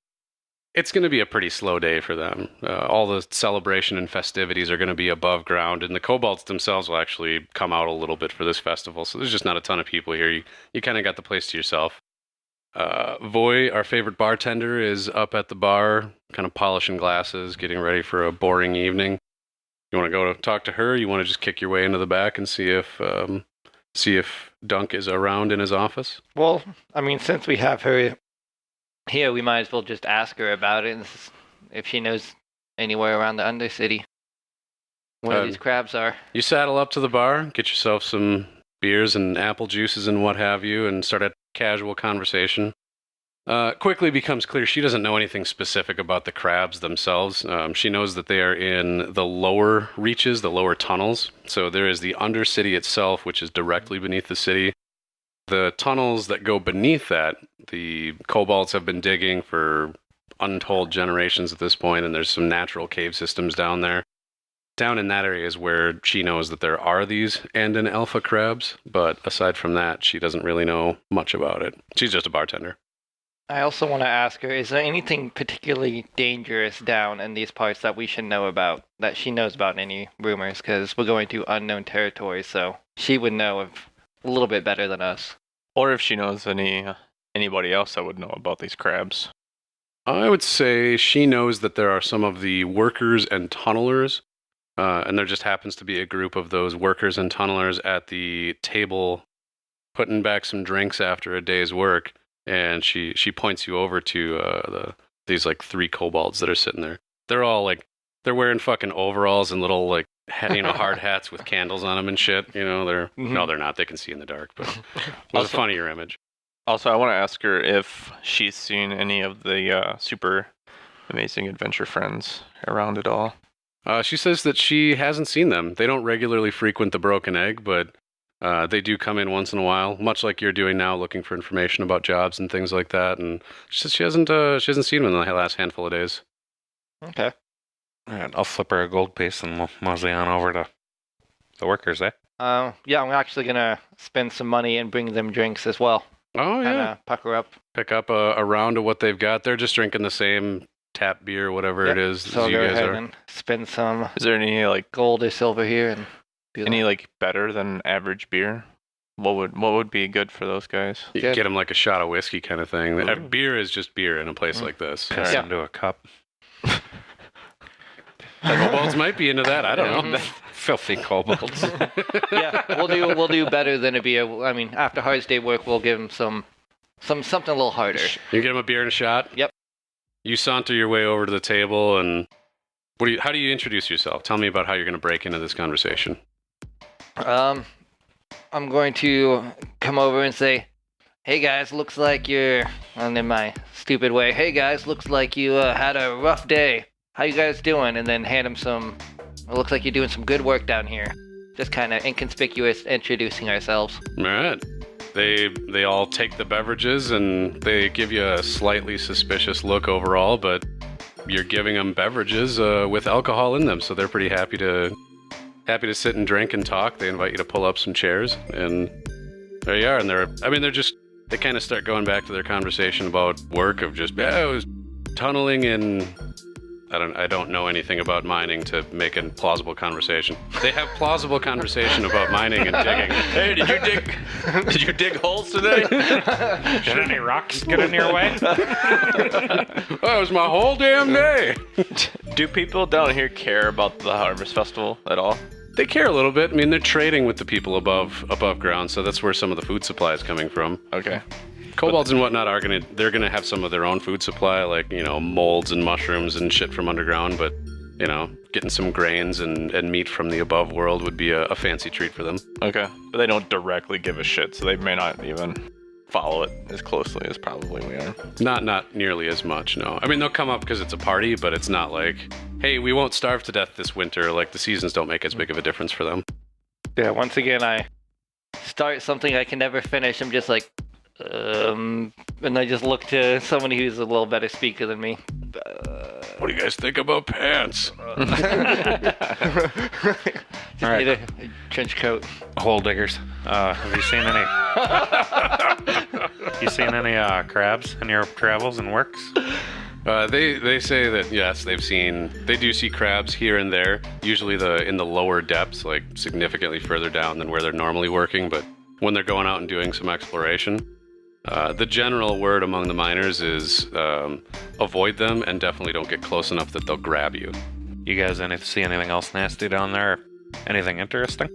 it's going to be a pretty slow day for them. All the celebration and festivities are going to be above ground, and the kobolds themselves will actually come out a little bit for this festival, so there's just not a ton of people here. You kind of got the place to yourself. Voy, our favorite bartender, is up at the bar, kind of polishing glasses, getting ready for a boring evening. You want to go to talk to her? You want to just kick your way into the back and see if See if Dunk is around in his office. Well, I mean, since we have her here, we might as well just ask her about it, and if she knows anywhere around the Undercity where these crabs are. You saddle up to the bar, get yourself some beers and apple juices and what have you, and start a casual conversation. Quickly becomes clear she doesn't know anything specific about the crabs themselves. She knows that they are in the lower reaches, the lower tunnels. So there is the Undercity itself, which is directly beneath the city. The tunnels that go beneath that, the kobolds have been digging for untold generations at this point, and there's some natural cave systems down there. Down in that area is where she knows that there are these Andon alpha crabs, but aside from that, she doesn't really know much about it. She's just a bartender. I also want to ask her, is there anything particularly dangerous down in these parts that we should know about, that she knows about, any rumors? Because we're going to unknown territory, so she would know a little bit better than us. Or if she knows anybody else that would know about these crabs. I would say she knows that there are some of the workers and tunnelers, and there just happens to be a group of those workers and tunnelers at the table putting back some drinks after a day's work. And she points you over to these like 3 kobolds that are sitting there. They're all like, they're wearing fucking overalls and little like hard hats with candles on them and shit. No, they're not. They can see in the dark. But it was a funnier image. Also, I want to ask her if she's seen any of the super amazing adventure friends around at all. She says that she hasn't seen them. They don't regularly frequent the Broken Egg, but they do come in once in a while, much like you're doing now, looking for information about jobs and things like that. And she says she hasn't seen them in the last handful of days. Okay. All right, I'll flip her a gold piece and we'll mosey on over to the workers, eh? Yeah, I'm actually going to spend some money and bring them drinks as well. Oh, yeah. Kind of pucker up. Pick up a round of what they've got. They're just drinking the same tap beer, whatever it is, So as you go guys ahead are. and spend some Is there any like gold or silver here and do any that. like better than average beer? What would be good for those guys? You Good. get them like a shot of whiskey kind of thing. Ooh. Beer is just beer in a place like this. Piss Yeah. into a cup. Kobolds might be into that. I don't know. Filthy kobolds. Yeah, we'll do better than a beer. I mean, after hard day work, we'll give them something a little harder. You get them a beer and a shot? Yep. You saunter your way over to the table, and how do you introduce yourself? Tell me about how you're going to break into this conversation. I'm going to come over and say, "Hey guys, looks like you're," and in my stupid way, "Hey guys, looks like you had a rough day. How you guys doing?" And then hand them some. It looks like you're doing some good work down here. Just kind of inconspicuous, introducing ourselves. All right. They all take the beverages, and they give you a slightly suspicious look overall, but you're giving them beverages with alcohol in them, so they're pretty happy to sit and drink and talk. They invite you to pull up some chairs, and there you are. And they kind of start going back to their conversation about work of just, I was tunneling in. I don't know anything about mining to make a plausible conversation. They have plausible conversation about mining and digging. Hey, did you dig holes today? Did any rocks get in your way? That was my whole damn day. Do people down here care about the Harvest Festival at all? They care a little bit. I mean, they're trading with the people above ground, so that's where some of the food supply is coming from. Okay. Kobolds and whatnot they're gonna have some of their own food supply, like, molds and mushrooms and shit from underground, but, getting some grains and meat from the above world would be a fancy treat for them. Okay. But they don't directly give a shit, so they may not even follow it as closely as probably we are. Not nearly as much, no. I mean, they'll come up because it's a party, but it's not like, hey, we won't starve to death this winter. Like, the seasons don't make as big of a difference for them. Yeah, once again, I start something I can never finish. I'm just like, and I just look to somebody who's a little better speaker than me. What do you guys think about pants? Just Alright. need a trench coat. Hole diggers. Have you seen any? Crabs in your travels and works? They say that, yes, they do see crabs here and there, usually in the lower depths, like significantly further down than where they're normally working, but when they're going out and doing some exploration, the general word among the miners is avoid them and definitely don't get close enough that they'll grab you. You guys see anything else nasty down there? Anything interesting?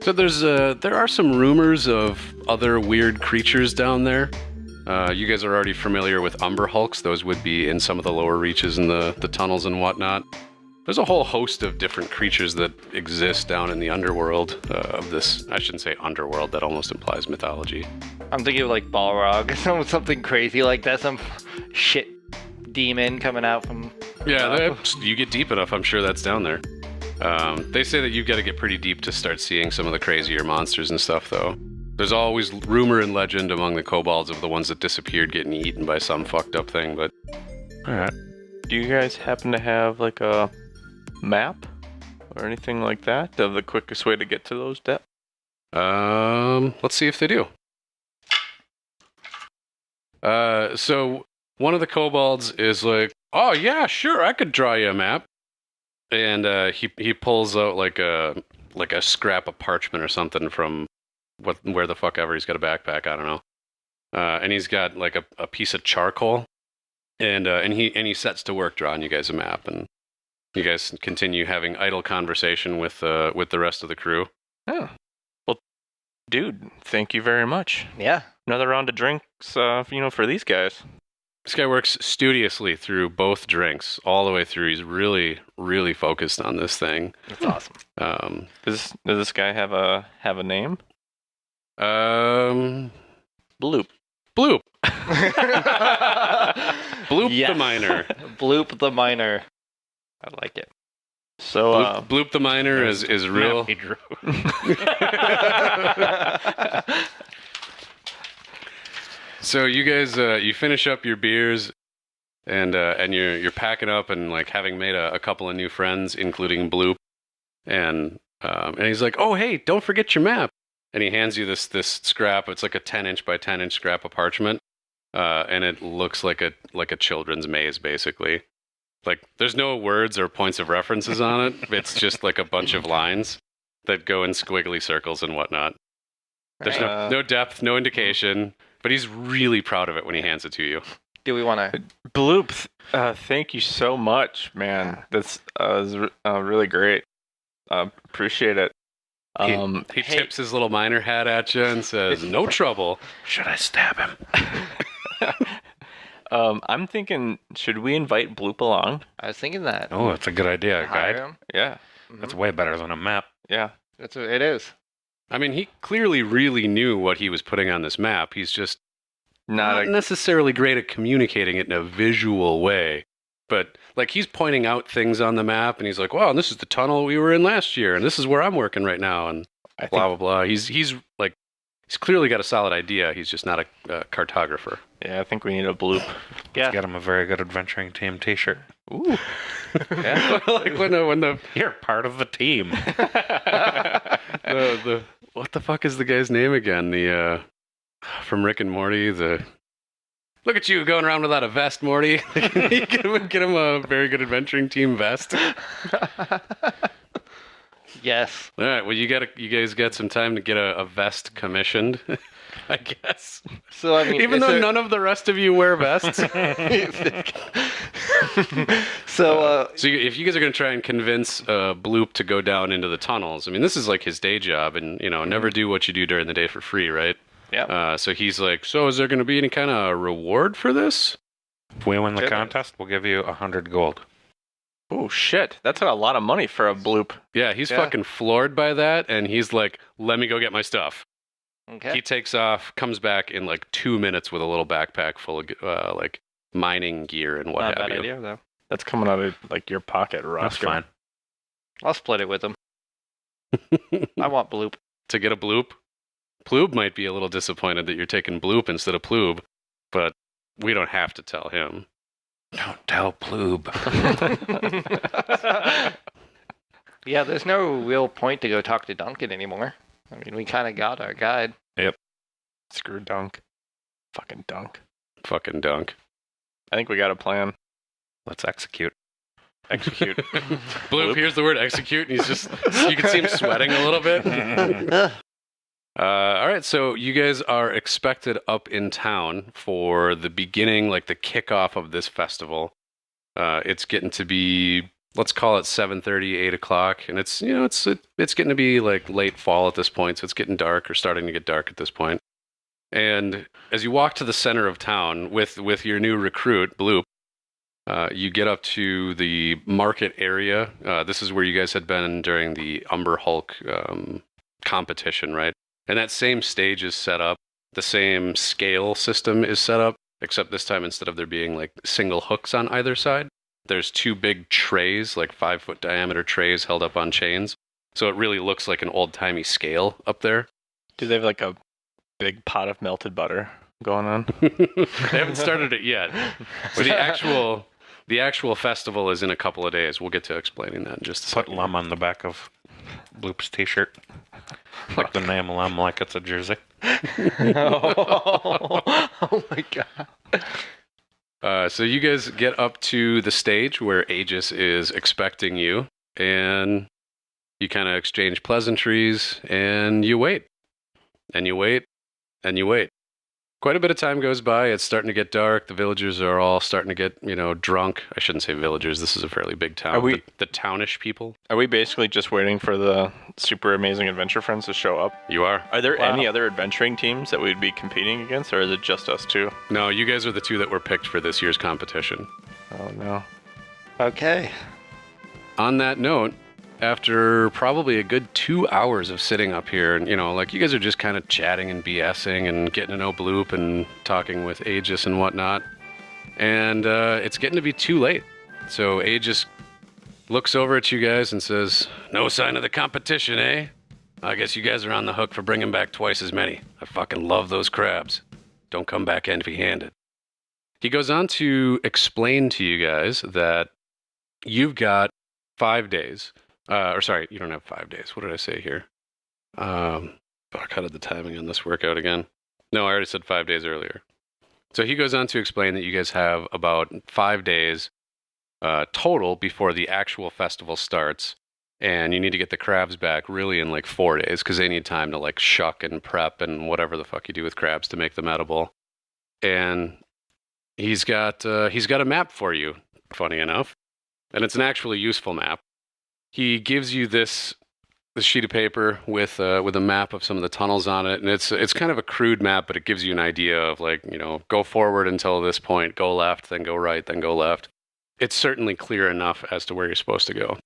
So there are some rumors of other weird creatures down there. You guys are already familiar with Umber Hulks. Those would be in some of the lower reaches in the tunnels and whatnot. There's a whole host of different creatures that exist down in the underworld of this. I shouldn't say underworld. That almost implies mythology. I'm thinking of like Balrog, something crazy like that. Some shit demon coming out from. Yeah, you get deep enough, I'm sure that's down there. They say that you've got to get pretty deep to start seeing some of the crazier monsters and stuff, though. There's always rumor and legend among the kobolds of the ones that disappeared getting eaten by some fucked up thing, but... Alright. Do you guys happen to have, like, a map or anything like that of the quickest way to get to those depths? Let's see if they do. So one of the kobolds is like, oh yeah, sure, I could draw you a map. And he pulls out like a scrap of parchment or something from where the fuck ever. He's got a backpack, I don't know. And he's got like a piece of charcoal, and he sets to work drawing you guys a map, and you guys continue having idle conversation with the rest of the crew. Oh, well, dude, thank you very much. Yeah. Another round of drinks, for these guys. This guy works studiously through both drinks all the way through. He's really, really focused on this thing. That's awesome. Does this guy have a name? Bloop. Bloop. Bloop Yes. the Miner. Bloop the Miner. I like it. So, Bloop the Miner is real. So you guys, you finish up your beers, and you're packing up and like having made a couple of new friends, including Bloop, and he's like, oh hey, don't forget your map, and he hands you this scrap. It's like a 10-inch by 10-inch scrap of parchment, and it looks like a children's maze basically. Like there's no words or points of references on it. It's just like a bunch of lines that go in squiggly circles and whatnot. There's no depth, no indication. But he's really proud of it when he hands it to you. Do we want to? Bloop, thank you so much, man. That's really great. Appreciate it. He tips his little miner hat at you and says, no trouble. Should I stab him? I'm thinking, should we invite Bloop along? I was thinking that. Oh, that's a good idea, Hire guide. him. Yeah. That's way better than a map. Yeah. That's what it is. I mean, he clearly really knew what he was putting on this map. He's just not necessarily great at communicating it in a visual way. But, like, he's pointing out things on the map, and he's like, wow, this is the tunnel we were in last year, and this is where I'm working right now, and blah, blah, blah. He's clearly got a solid idea. He's just not a cartographer. Yeah, I think we need a Bloop. Yeah. Get him a very good adventuring team T-shirt. Ooh. Yeah. Like when the You're part of the team. what the fuck is the guy's name again? The from Rick and Morty. Look at you going around without a vest, Morty. Get him a very good adventuring team vest. Yes. All right. Well, you guys got some time to get a vest commissioned, I guess. So I mean, Even though none of the rest of you wear vests. So if you guys are going to try and convince Bloop to go down into the tunnels, I mean, this is like his day job, and never do what you do during the day for free, right? yeah. So he's like, so is there going to be any kind of reward for this? If we win the Sure. contest, we'll give you 100 gold. Oh, shit. That's a lot of money for a Bloop. Yeah, he's fucking floored by that, and he's like, let me go get my stuff. Okay. He takes off, comes back in like 2 minutes with a little backpack full of like mining gear and what Not a have bad you. idea though. That's coming out of, like, your pocket, Roscoe. That's fine. I'll split it with him. I want Bloop. To get a Bloop. Ploob might be a little disappointed that you're taking Bloop instead of Ploob, but we don't have to tell him. Don't tell Ploob. Yeah, there's no real point to go talk to Duncan anymore. I mean, we kind of got our guide. Screw Dunk. Fucking Dunk. Fucking dunk. I think we got a plan. Let's execute. Execute. Bloop hears the word execute, and he's just, you can see him sweating a little bit. All right, so you guys are expected up in town for the beginning, like the kickoff of this festival. It's getting to be let's call it 7:30, 8 o'clock, and it's it's getting to be like late fall at this point, so it's getting dark or starting to get dark at this point. And as you walk to the center of town with your new recruit, Bloop, you get up to the market area. This is where you guys had been during the Umber Hulk competition, right? And that same stage is set up. The same scale system is set up, except this time instead of there being like single hooks on either side, there's two big trays, like 5-foot diameter trays held up on chains. So it really looks like an old-timey scale up there. Do they have like a big pot of melted butter going on? They haven't started it yet. So the actual festival is in a couple of days. We'll get to explaining that in just a Put second. Lum on the back of Bloop's t-shirt. Like the name Lum, like it's a jersey. Oh my god. So you guys get up to the stage where Aegis is expecting you, and you kind of exchange pleasantries, and you wait. And you wait, and you wait. Quite a bit of time goes by. It's starting to get dark. The villagers are all starting to get, drunk. I shouldn't say villagers. This is a fairly big town. Are we- the townish people? Are we basically just waiting for the super amazing adventure friends to show up? You are. Are there Wow. any other adventuring teams that we'd be competing against, or is it just us two? No, you guys are the two that were picked for this year's competition. Oh no. Okay. On that note, after probably a good 2 hours of sitting up here, and you guys are just kind of chatting and BSing and getting to know Bloop and talking with Aegis and whatnot, and it's getting to be too late. So Aegis looks over at you guys and says, "No sign of the competition, eh? I guess you guys are on the hook for bringing back twice as many. I fucking love those crabs. Don't come back empty-handed." He goes on to explain to you guys that you've got 5 days. Sorry, you don't have 5 days. What did I say here? Fuck, how did the timing on this work out again? No, I already said 5 days earlier. So he goes on to explain that you guys have about 5 days total before the actual festival starts, and you need to get the crabs back really in like 4 days because they need time to like shuck and prep and whatever the fuck you do with crabs to make them edible. And he's got a map for you, funny enough, and it's an actually useful map. He gives you this sheet of paper with a map of some of the tunnels on it, and it's kind of a crude map, but it gives you an idea of go forward until this point, go left, then go right, then go left. It's certainly clear enough as to where you're supposed to go.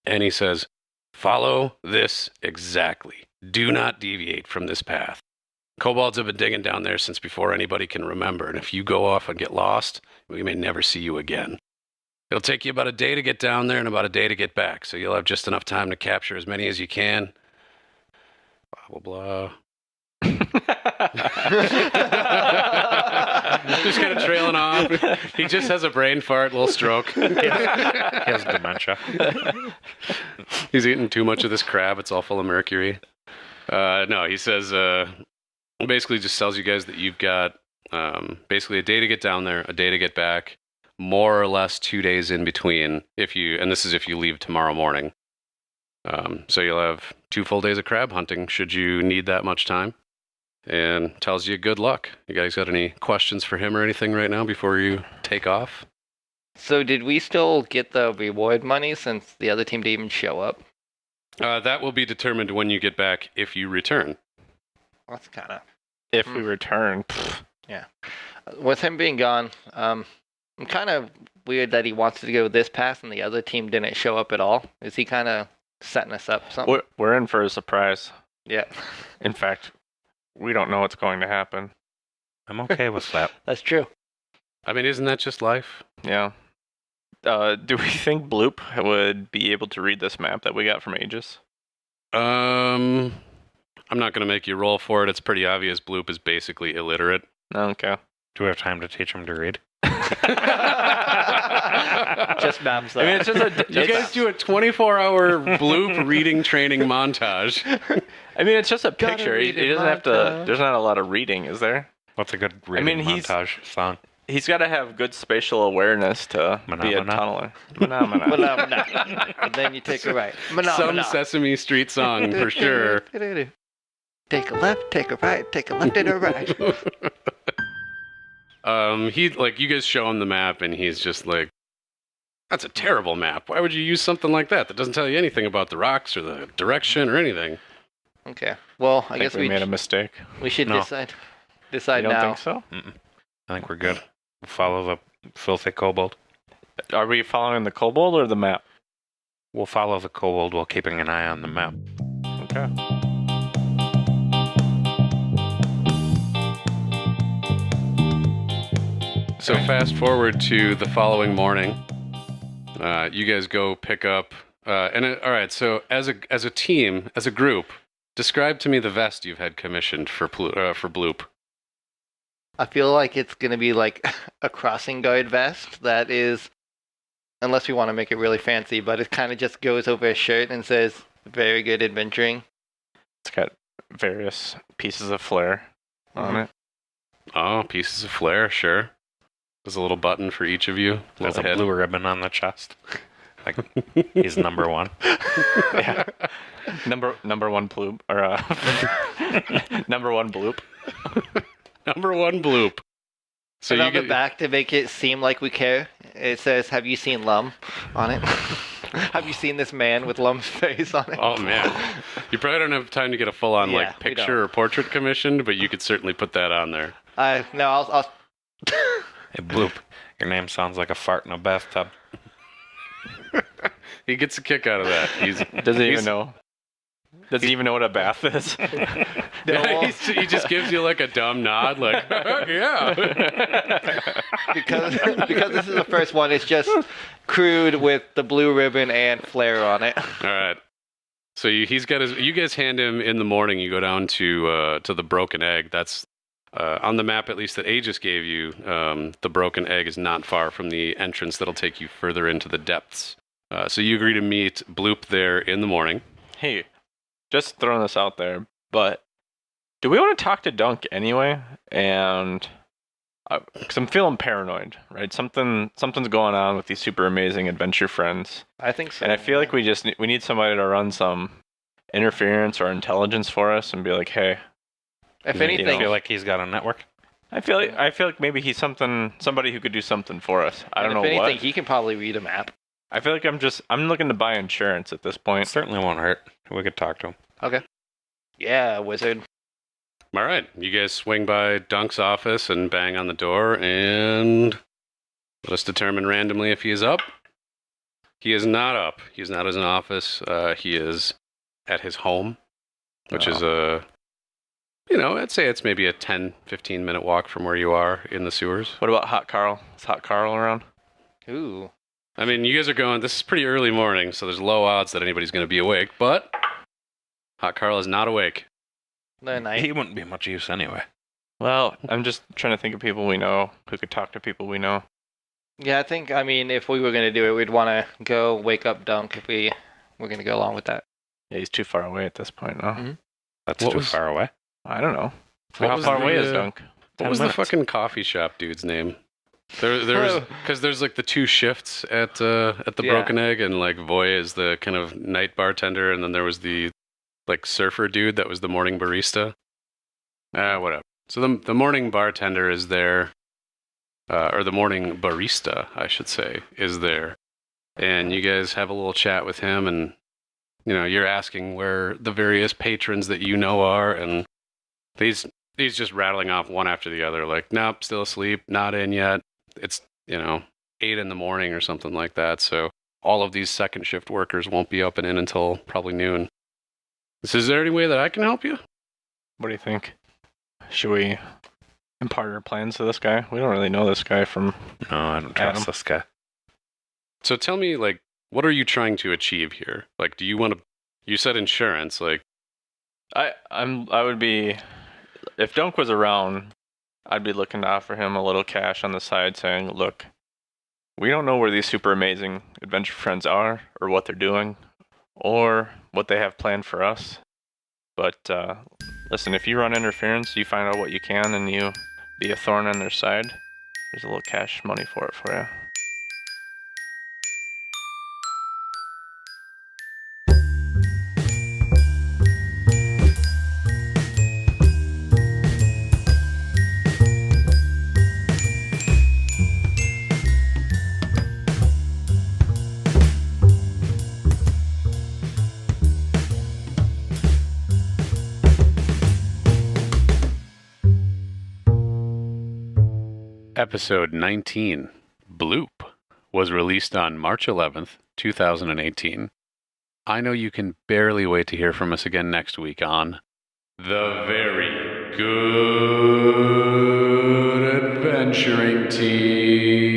And he says, "Follow this exactly. Do not deviate from this path. Kobolds have been digging down there since before anybody can remember, and if you go off and get lost, we may never see you again. It'll take you about a day to get down there and about a day to get back, so you'll have just enough time to capture as many as you can." Blah, blah, blah. Just kind of trailing off. He just has a brain fart, little stroke. He has dementia. He's eating too much of this crab. It's all full of mercury. No, he says, basically just tells you guys that you've got basically a day to get down there, a day to get back, more or less 2 days in between, and this is if you leave tomorrow morning. So you'll have 2 full days of crab hunting should you need that much time, and tells you good luck. You guys got any questions for him or anything right now before you take off? So did we still get the reward money since the other team didn't even show up? That will be determined when you get back if you return. That's kind of... If we return, With him being gone, I'm kind of weird that he wants to go this path and the other team didn't show up at all. Is he kind of setting us up something? we're in for a surprise. Yeah, In fact, we don't know what's going to happen. I'm okay with that. that's true. I mean, isn't that just life? Yeah. Do we think Bloop would be able to read this map that we got from Aegis? I'm not going to make you roll for it. It's pretty obvious Bloop is basically illiterate. Okay. Do we have time to teach him to read? Just maps though. I mean, it's just a. You guys do a 24-hour Bloop reading training montage. I mean, it's just a Gotta picture. He read it, doesn't have to. montage. There's not a lot of reading, is there? What's a good reading he's- montage song? He's got to have good spatial awareness to be a Mana. tunneler. Mana. Mana. And then you take a right. Mana, Some mana. Sesame Street song for sure. Take a left, take a right, take a left and a right. You guys show him the map and he's just like, That's a terrible map. Why would you use something like that? That doesn't tell you anything about the rocks or the direction or anything. Okay. Well, I I guess think we made a mistake. we should No. decide You don't now. think so? I think we're good. We'll follow the filthy kobold. Are we following the kobold or the map? We'll follow the kobold while keeping an eye on the map. Okay. So fast forward to the following morning. You guys go pick up. All right. So as a team, as a group, describe to me the vest you've had commissioned for Bloop. I feel like it's gonna be like a crossing guard vest that is, unless we want to make it really fancy, but it kind of just goes over a shirt and says "Very good adventuring." It's got various pieces of flair on it. Oh, pieces of flair, sure. There's a little button for each of you. There's a Little head. blue ribbon on the chest. Like he's number one. Yeah. Number one bloop or number one bloop. Number one Bloop. So And you on the get back, to make it seem like we care, it says, "Have you seen Lum?" on it. Have you seen this man with Lum's face on it? Oh man, you probably don't have time to get a full-on Yeah, like we don't. picture or portrait commissioned, but you could certainly put that on there. No, I'll Hey, Bloop, your name sounds like a fart in a bathtub. He gets a kick out of that. Does he He's- even know? Does he even know what a bath is? He just gives you like a dumb nod, like yeah. because this is the first one. It's just crude with the blue ribbon and flare on it. All right. So he's got his. You guys hand him in the morning. You go down to the Broken Egg. That's on the map, at least that Aegis gave you. The Broken Egg is not far from the entrance that'll take you further into the depths. So you agree to meet Bloop there in the morning. Hey, just throwing this out there, but do we want to talk to Dunk anyway? And because I'm feeling paranoid, right? Something's going on with these super amazing adventure friends, I think so. and I feel like we need somebody to run some interference or intelligence for us and be like, hey, if you anything, I feel like he's got a network. I feel like maybe he's somebody who could do something for us. I don't know if anything, what. he can probably read a map. I feel like I'm looking to buy insurance at this point. Certainly won't hurt. We could talk to him. Okay. Yeah, wizard. All right. You guys swing by Dunk's office and bang on the door, and let us determine randomly if he is up. He is not up. He is not in his office. He is at his home, which is I'd say it's maybe a 10, 15-minute walk from where you are in the sewers. What about Hot Carl? Is Hot Carl around? Ooh. I mean, you guys are going, this is pretty early morning, so there's low odds that anybody's going to be awake, but Hot Carl is not awake. No, night. He wouldn't be much use anyway. Well, I'm just trying to think of people we know who could talk to people we know. Yeah, I mean, if we were going to do it, we'd want to go wake up Dunk if we were going to go along with that. Yeah, he's too far away at this point, no? Mhm. That's What too was- far away. I don't know. What How was far the, away is uh, Dunk? What 10 was minutes. the fucking coffee shop dude's name? Because there's like the two shifts at the Yeah. Broken Egg, and like Voy is the kind of night bartender, and then there was the like surfer dude that was the morning barista. Whatever. So the morning bartender is there, or the morning barista, I should say, is there, and you guys have a little chat with him, and you're asking where the various patrons that you know are, and he's just rattling off one after the other, like, nope, still asleep, not in yet. It's 8 in the morning or something like that. So all of these second shift workers won't be up and in until probably noon. Is there any way that I can help you? What do you think? Should we impart our plans to this guy? We don't really know this guy from No, I don't trust Adam. this guy. So tell me, like, what are you trying to achieve here? Like, do you want to? You said insurance, like. I would be, if Dunk was around, I'd be looking to offer him a little cash on the side saying, look, we don't know where these super amazing adventure friends are or what they're doing or what they have planned for us. But listen, if you run interference, you find out what you can and you be a thorn on their side, there's a little cash money for it for you. Episode 19, Bloop, was released on March 11th, 2018. I know you can barely wait to hear from us again next week on The Very Good Adventuring Team.